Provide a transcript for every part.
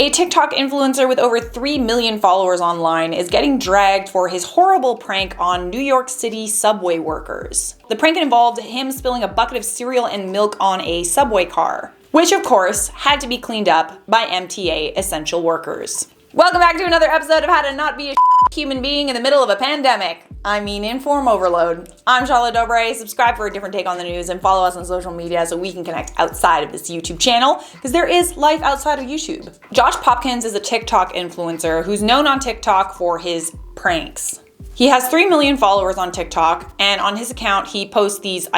A TikTok influencer with over 3 million followers online is getting dragged for his horrible prank on New York City subway workers. The prank involved him spilling a bucket of cereal and milk on a subway car, which of course had to be cleaned up by MTA essential workers. Welcome back to another episode of How to Not Be a Human Being in the Middle of a Pandemic. InformOverload. I'm Charlotte Dobre. Subscribe for a different take on the news and follow us on social media so we can connect outside of this YouTube channel, because there is life outside of YouTube. Josh Popkins is a TikTok influencer who's known on TikTok for his pranks. He has 3 million followers on TikTok, and on his account he posts these,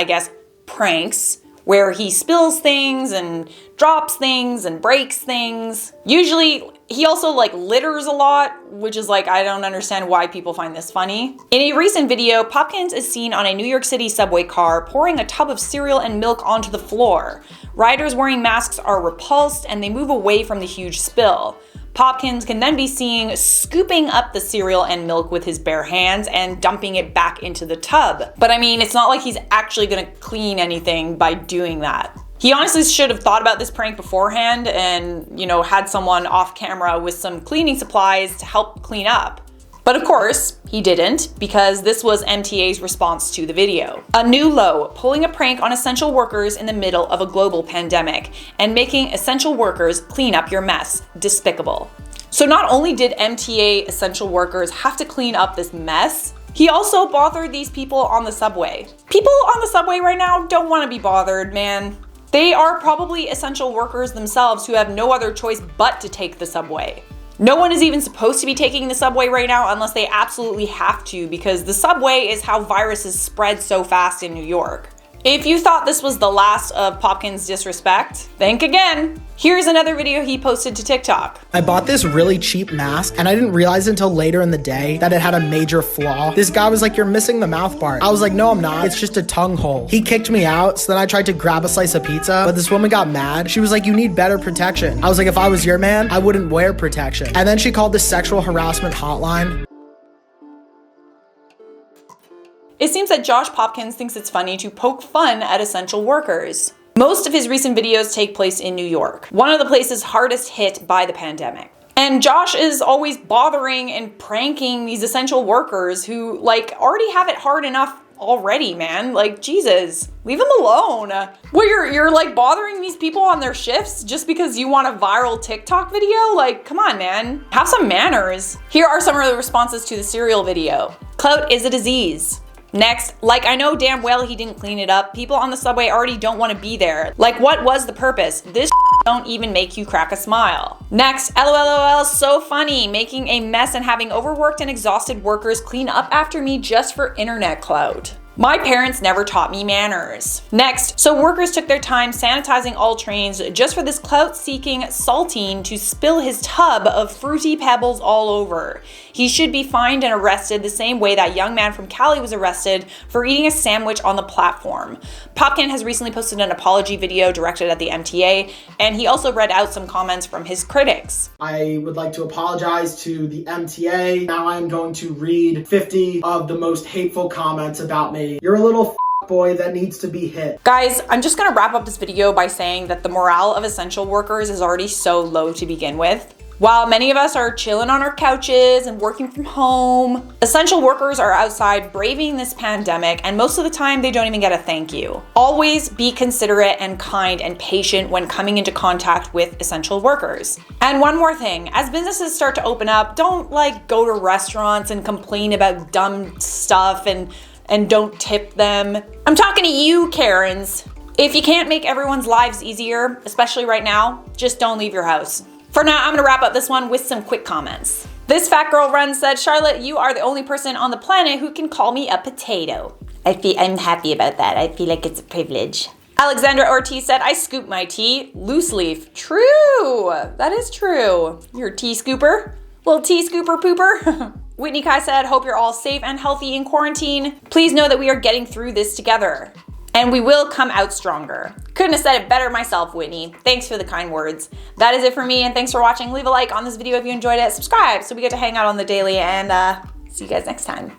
pranks where he spills things and drops things and breaks things. Usually, he also litters a lot, which is I don't understand why people find this funny. In a recent video, Popkins is seen on a New York City subway car pouring a tub of cereal and milk onto the floor. Riders wearing masks are repulsed and they move away from the huge spill. Popkins can then be seen scooping up the cereal and milk with his bare hands and dumping it back into the tub. But it's not like he's actually gonna clean anything by doing that. He honestly should have thought about this prank beforehand and, had someone off camera with some cleaning supplies to help clean up. But of course, he didn't, because this was MTA's response to the video. A new low, pulling a prank on essential workers in the middle of a global pandemic and making essential workers clean up your mess. Despicable. So not only did MTA essential workers have to clean up this mess, he also bothered these people on the subway. People on the subway right now don't want to be bothered, man. They are probably essential workers themselves who have no other choice but to take the subway. No one is even supposed to be taking the subway right now unless they absolutely have to, because the subway is how viruses spread so fast in New York. If you thought this was the last of Popkins' disrespect, think again. Here's another video he posted to TikTok. I bought this really cheap mask and I didn't realize until later in the day that it had a major flaw. This guy was like, "You're missing the mouth part." I was like, "No, I'm not. It's just a tongue hole." He kicked me out, so then I tried to grab a slice of pizza, but this woman got mad. She was like, "You need better protection." I was like, "If I was your man, I wouldn't wear protection." And then she called the sexual harassment hotline. It seems that Josh Popkins thinks it's funny to poke fun at essential workers. Most of his recent videos take place in New York, one of the places hardest hit by the pandemic. And Josh is always bothering and pranking these essential workers who already have it hard enough already, man. Jesus, leave them alone. Well, you're bothering these people on their shifts just because you want a viral TikTok video? Come on, man. Have some manners. Here are some of the responses to the cereal video. Clout is a disease. Next, I know damn well he didn't clean it up. People on the subway already don't want to be there. What was the purpose? This don't even make you crack a smile. Next, LOL, so funny. Making a mess and having overworked and exhausted workers clean up after me just for internet clout. My parents never taught me manners. Next, so workers took their time sanitizing all trains just for this clout-seeking saltine to spill his tub of fruity pebbles all over. He should be fined and arrested the same way that young man from Cali was arrested for eating a sandwich on the platform. Popkin has recently posted an apology video directed at the MTA, and he also read out some comments from his critics. I would like to apologize to the MTA. Now I'm going to read 50 of the most hateful comments about me. You're a little boy that needs to be hit. Guys, I'm just gonna wrap up this video by saying that the morale of essential workers is already so low to begin with. While many of us are chilling on our couches and working from home, essential workers are outside braving this pandemic, and most of the time they don't even get a thank you. Always be considerate and kind and patient when coming into contact with essential workers. And one more thing, as businesses start to open up, don't go to restaurants and complain about dumb stuff and don't tip them. I'm talking to you, Karens. If you can't make everyone's lives easier, especially right now, just don't leave your house. For now, I'm gonna wrap up this one with some quick comments. This fat girl run said, "Charlotte, you are the only person on the planet who can call me a potato." I'm happy about that. I feel like it's a privilege. Alexandra Ortiz said, "I scoop my tea, loose leaf." True, that is true. You're a tea scooper, little tea scooper pooper. Whitney Kai said, "Hope you're all safe and healthy in quarantine. Please know that we are getting through this together. And we will come out stronger." Couldn't have said it better myself, Whitney. Thanks for the kind words. That is it for me, and thanks for watching. Leave a like on this video if you enjoyed it. Subscribe so we get to hang out on the daily, and see you guys next time.